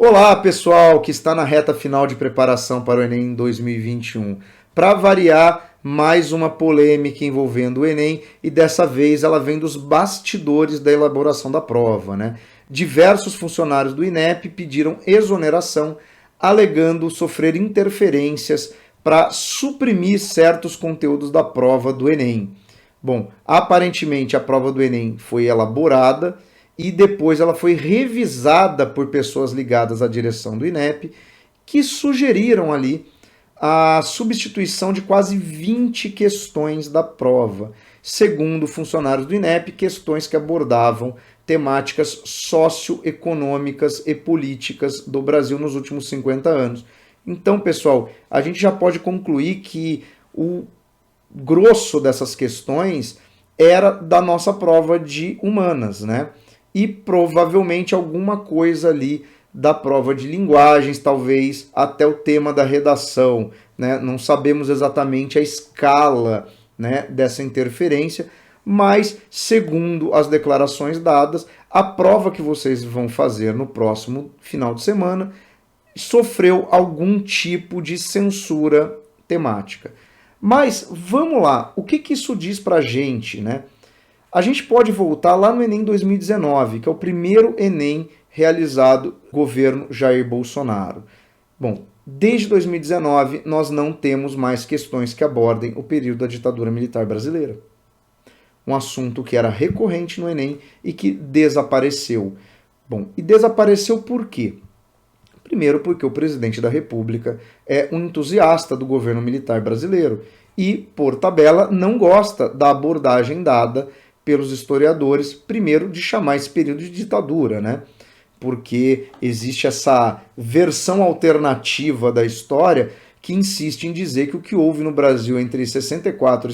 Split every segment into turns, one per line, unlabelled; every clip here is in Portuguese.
Olá, pessoal que está na reta final de preparação para o Enem 2021. Para variar, mais uma polêmica envolvendo o Enem e dessa vez ela vem dos bastidores da elaboração da prova, né? Diversos funcionários do INEP pediram exoneração, alegando sofrer interferências para suprimir certos conteúdos da prova do Enem. Bom, aparentemente a prova do Enem foi elaborada e depois ela foi revisada por pessoas ligadas à direção do INEP, que sugeriram ali a substituição de quase 20 questões da prova, segundo funcionários do INEP, questões que abordavam temáticas socioeconômicas e políticas do Brasil nos últimos 50 anos. Então, pessoal, a gente já pode concluir que o grosso dessas questões era da nossa prova de humanas, né? E provavelmente alguma coisa ali da prova de linguagens, talvez até o tema da redação, né? Não sabemos exatamente a escala, né, dessa interferência, mas segundo as declarações dadas, a prova que vocês vão fazer no próximo final de semana sofreu algum tipo de censura temática. Mas vamos lá, o que isso diz para a gente, né? A gente pode voltar lá no Enem 2019, que é o primeiro Enem realizado no governo Jair Bolsonaro. Bom, desde 2019 nós não temos mais questões que abordem o período da ditadura militar brasileira. Um assunto que era recorrente no Enem e que desapareceu. Bom, e desapareceu por quê? Primeiro, porque o presidente da República é um entusiasta do governo militar brasileiro e, por tabela, não gosta da abordagem dada pelos historiadores, primeiro, de chamar esse período de ditadura, né? Porque existe essa versão alternativa da história que insiste em dizer que o que houve no Brasil entre 64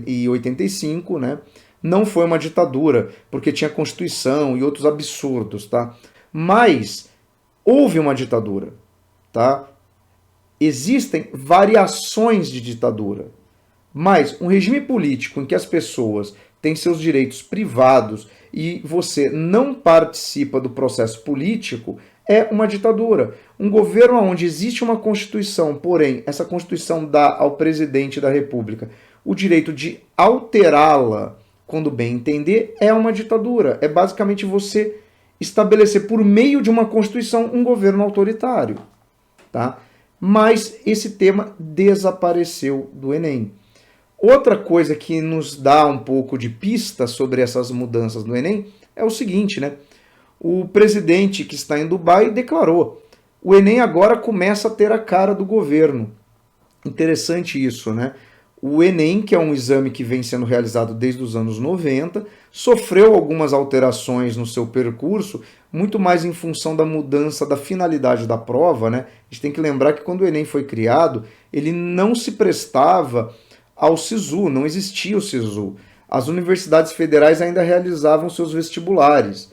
e 85, né, não foi uma ditadura, porque tinha Constituição e outros absurdos, tá? Mas houve uma ditadura, tá? Existem variações de ditadura, mas um regime político em que as pessoas têm seus direitos privados e você não participa do processo político é uma ditadura. Um governo onde existe uma Constituição, porém, essa Constituição dá ao presidente da República o direito de alterá-la quando bem entender, é uma ditadura. É basicamente você estabelecer por meio de uma Constituição um governo autoritário, tá? Mas esse tema desapareceu do Enem. Outra coisa que nos dá um pouco de pista sobre essas mudanças no Enem é o seguinte, né? O presidente que está em Dubai declarou: o Enem agora começa a ter a cara do governo. Interessante isso, né? O Enem, que é um exame que vem sendo realizado desde os anos 90, sofreu algumas alterações no seu percurso, muito mais em função da mudança da finalidade da prova, né? A gente tem que lembrar que quando o Enem foi criado, ele não se prestava ao SISU, não existia o SISU. As universidades federais ainda realizavam seus vestibulares.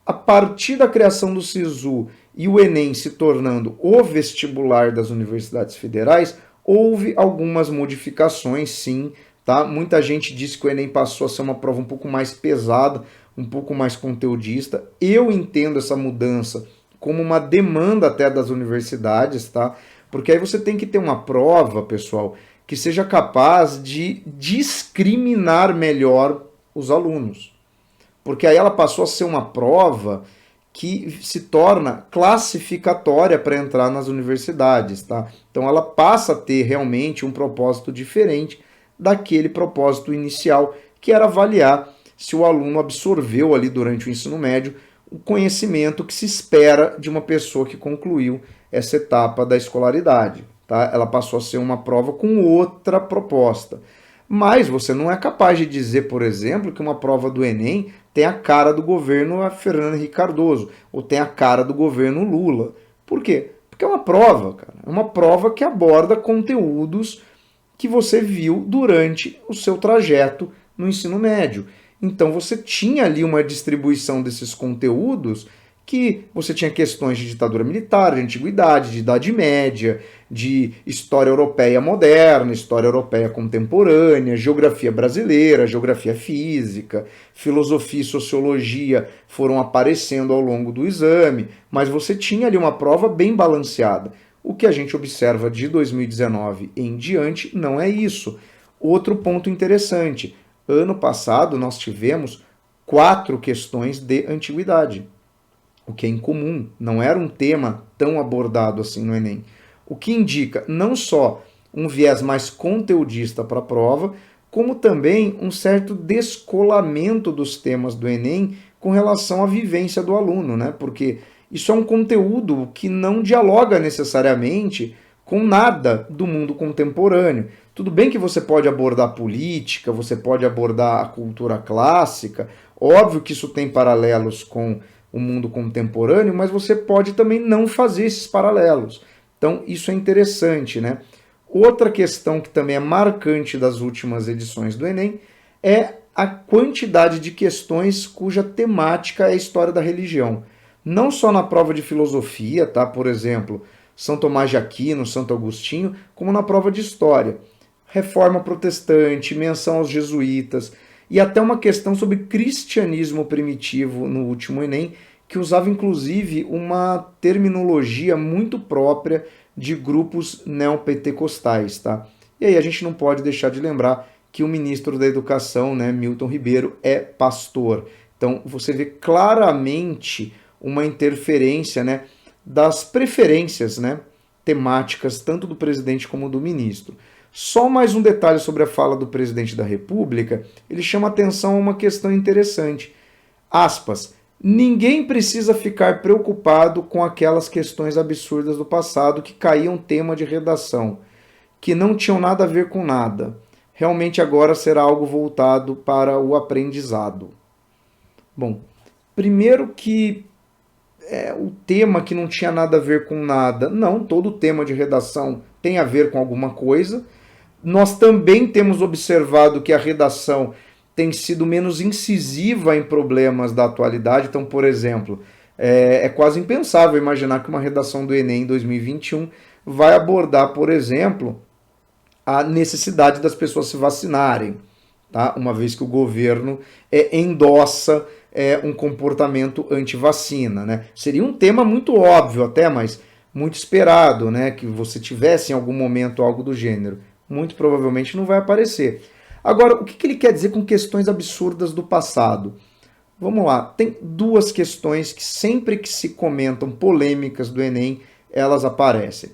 A partir da criação do SISU e o Enem se tornando o vestibular das universidades federais, houve algumas modificações, sim, tá? Muita gente disse que o Enem passou a ser uma prova um pouco mais pesada, um pouco mais conteudista. Eu entendo essa mudança como uma demanda até das universidades, tá? Porque aí você tem que ter uma prova, pessoal, que seja capaz de discriminar melhor os alunos. Porque aí ela passou a ser uma prova que se torna classificatória para entrar nas universidades, tá? Então ela passa a ter realmente um propósito diferente daquele propósito inicial, que era avaliar se o aluno absorveu ali durante o ensino médio o conhecimento que se espera de uma pessoa que concluiu essa etapa da escolaridade. Tá? Ela passou a ser uma prova com outra proposta. Mas você não é capaz de dizer, por exemplo, que uma prova do Enem tem a cara do governo Fernando Henrique Cardoso, ou tem a cara do governo Lula. Por quê? Porque é uma prova, cara. É uma prova que aborda conteúdos que você viu durante o seu trajeto no ensino médio. Então você tinha ali uma distribuição desses conteúdos que você tinha questões de ditadura militar, de antiguidade, de Idade Média, de história europeia moderna, história europeia contemporânea, geografia brasileira, geografia física, filosofia e sociologia foram aparecendo ao longo do exame, mas você tinha ali uma prova bem balanceada. O que a gente observa de 2019 em diante não é isso. Outro ponto interessante, ano passado nós tivemos 4 questões de antiguidade, o que é incomum, não era um tema tão abordado assim no Enem. O que indica não só um viés mais conteudista para a prova, como também um certo descolamento dos temas do Enem com relação à vivência do aluno, né? Porque isso é um conteúdo que não dialoga necessariamente com nada do mundo contemporâneo. Tudo bem que você pode abordar política, você pode abordar a cultura clássica, óbvio que isso tem paralelos com o mundo contemporâneo, mas você pode também não fazer esses paralelos. Então, isso é interessante, né? Outra questão que também é marcante das últimas edições do Enem é a quantidade de questões cuja temática é a história da religião. Não só na prova de filosofia, tá? Por exemplo, São Tomás de Aquino, Santo Agostinho, como na prova de história. Reforma protestante, menção aos jesuítas, e até uma questão sobre cristianismo primitivo no último Enem, que usava inclusive uma terminologia muito própria de grupos neopentecostais, tá? E aí a gente não pode deixar de lembrar que o ministro da Educação, né, Milton Ribeiro, é pastor. Então você vê claramente uma interferência, né, das preferências, né, temáticas tanto do presidente como do ministro. Só mais um detalhe sobre a fala do presidente da República, ele chama atenção a uma questão interessante. Aspas, ninguém precisa ficar preocupado com aquelas questões absurdas do passado que caíam tema de redação, que não tinham nada a ver com nada. Realmente agora será algo voltado para o aprendizado. Bom, primeiro que o tema que não tinha nada a ver com nada. Não, todo tema de redação tem a ver com alguma coisa. Nós também temos observado que a redação tem sido menos incisiva em problemas da atualidade. Então, por exemplo, é quase impensável imaginar que uma redação do Enem 2021 vai abordar, por exemplo, a necessidade das pessoas se vacinarem, tá? Uma vez que o governo endossa um comportamento anti-vacina, né? Seria um tema muito óbvio até, mas muito esperado, né? Que você tivesse em algum momento algo do gênero. Muito provavelmente não vai aparecer. Agora, o que ele quer dizer com questões absurdas do passado? Vamos lá, tem 2 questões que sempre que se comentam polêmicas do Enem, elas aparecem.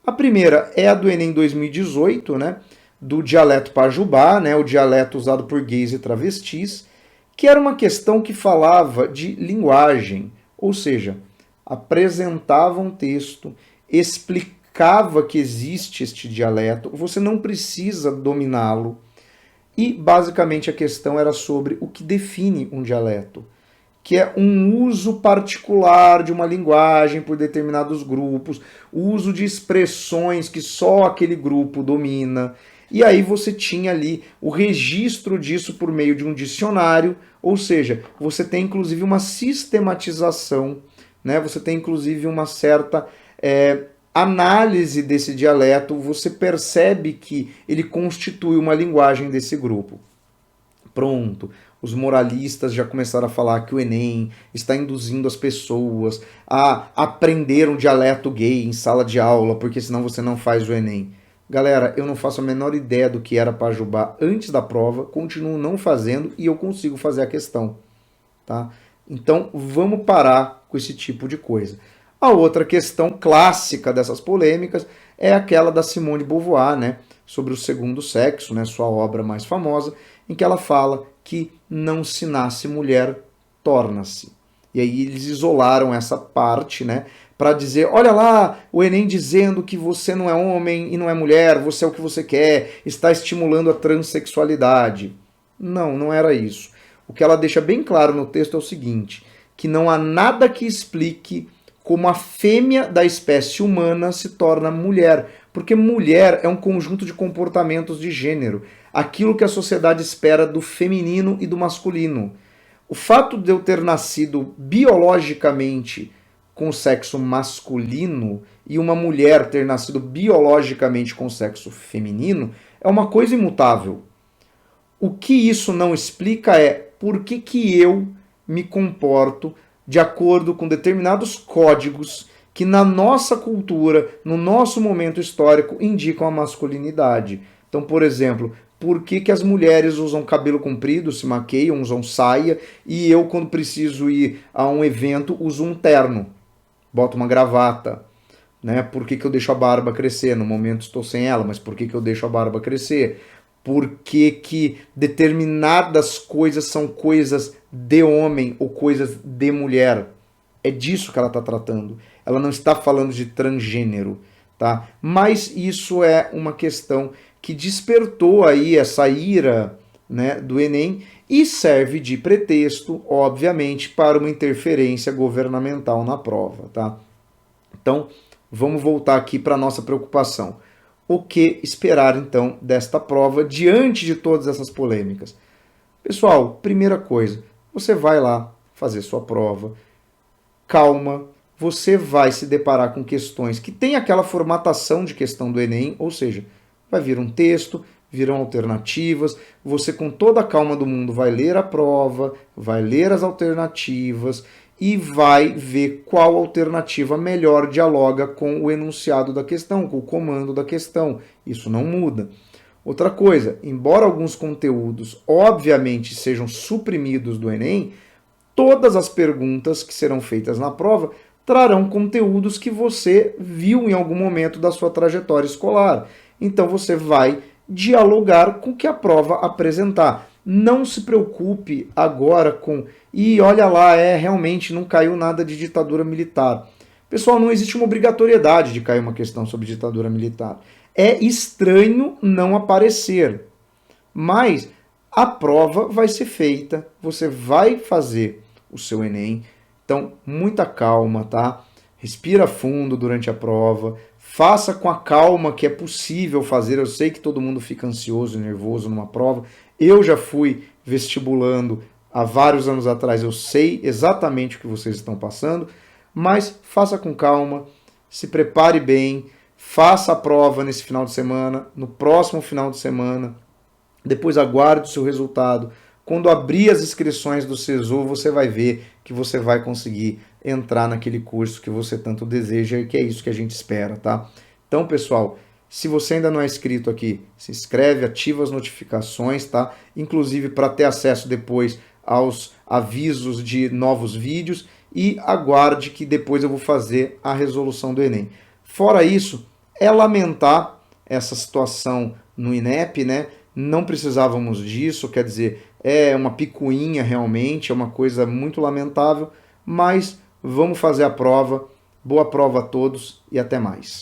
A primeira é a do Enem 2018, né, do dialeto pajubá, né, o dialeto usado por gays e travestis, que era uma questão que falava de linguagem, ou seja, apresentava um texto, explicava que existe este dialeto, você não precisa dominá-lo, e basicamente a questão era sobre o que define um dialeto, que é um uso particular de uma linguagem por determinados grupos, o uso de expressões que só aquele grupo domina, e aí você tinha ali o registro disso por meio de um dicionário, ou seja, você tem inclusive uma sistematização, né? Você tem inclusive uma certa análise desse dialeto, você percebe que ele constitui uma linguagem desse grupo. Pronto, os moralistas já começaram a falar que o Enem está induzindo as pessoas a aprender um dialeto gay em sala de aula, porque senão você não faz o Enem. Galera, eu não faço a menor ideia do que era pajubá antes da prova, continuo não fazendo e eu consigo fazer a questão, tá? Então, vamos parar com esse tipo de coisa. A outra questão clássica dessas polêmicas é aquela da Simone de Beauvoir, né, sobre o segundo sexo, né, sua obra mais famosa, em que ela fala que não se nasce mulher, torna-se. E aí eles isolaram essa parte, né, para dizer, olha lá, o Enem dizendo que você não é homem e não é mulher, você é o que você quer, está estimulando a transexualidade. Não, não era isso. O que ela deixa bem claro no texto é o seguinte, que não há nada que explique como a fêmea da espécie humana se torna mulher, porque mulher é um conjunto de comportamentos de gênero, aquilo que a sociedade espera do feminino e do masculino. O fato de eu ter nascido biologicamente com o sexo masculino e uma mulher ter nascido biologicamente com o sexo feminino é uma coisa imutável. O que isso não explica é por que eu me comporto de acordo com determinados códigos que na nossa cultura, no nosso momento histórico, indicam a masculinidade. Então, por exemplo, por que as mulheres usam cabelo comprido, se maqueiam, usam saia, e eu, quando preciso ir a um evento, uso um terno, boto uma gravata? Né? Por que eu deixo a barba crescer? No momento estou sem ela, mas por que eu deixo a barba crescer? Por que determinadas coisas são coisas de homem ou coisas de mulher? É disso que ela está tratando. Ela não está falando de transgênero, tá? Mas isso é uma questão que despertou aí essa ira, né, do Enem e serve de pretexto, obviamente, para uma interferência governamental na prova, tá? Então, vamos voltar aqui para a nossa preocupação. O que esperar, então, desta prova diante de todas essas polêmicas? Pessoal, primeira coisa, você vai lá fazer sua prova, calma, você vai se deparar com questões que tem aquela formatação de questão do Enem, ou seja, vai vir um texto, virão alternativas, você com toda a calma do mundo vai ler a prova, vai ler as alternativas e vai ver qual alternativa melhor dialoga com o enunciado da questão, com o comando da questão. Isso não muda. Outra coisa, embora alguns conteúdos obviamente sejam suprimidos do Enem, todas as perguntas que serão feitas na prova trarão conteúdos que você viu em algum momento da sua trajetória escolar. Então você vai dialogar com o que a prova apresentar. Não se preocupe agora com e olha lá, realmente não caiu nada de ditadura militar. Pessoal, não existe uma obrigatoriedade de cair uma questão sobre ditadura militar. É estranho não aparecer, mas a prova vai ser feita, você vai fazer o seu Enem. Então, muita calma, tá? Respira fundo durante a prova, faça com a calma que é possível fazer. Eu sei que todo mundo fica ansioso e nervoso numa prova. Eu já fui vestibulando há vários anos atrás, eu sei exatamente o que vocês estão passando, mas faça com calma, se prepare bem, faça a prova nesse final de semana, no próximo final de semana, depois aguarde o seu resultado. Quando abrir as inscrições do SESU, você vai ver que você vai conseguir entrar naquele curso que você tanto deseja e que é isso que a gente espera, tá? Então, pessoal, se você ainda não é inscrito aqui, se inscreve, ativa as notificações, tá? Inclusive para ter acesso depois aos avisos de novos vídeos e aguarde que depois eu vou fazer a resolução do Enem. Fora isso, é lamentar essa situação no INEP, né? Não precisávamos disso, quer dizer, é uma picuinha realmente, é uma coisa muito lamentável, mas vamos fazer a prova. Boa prova a todos e até mais.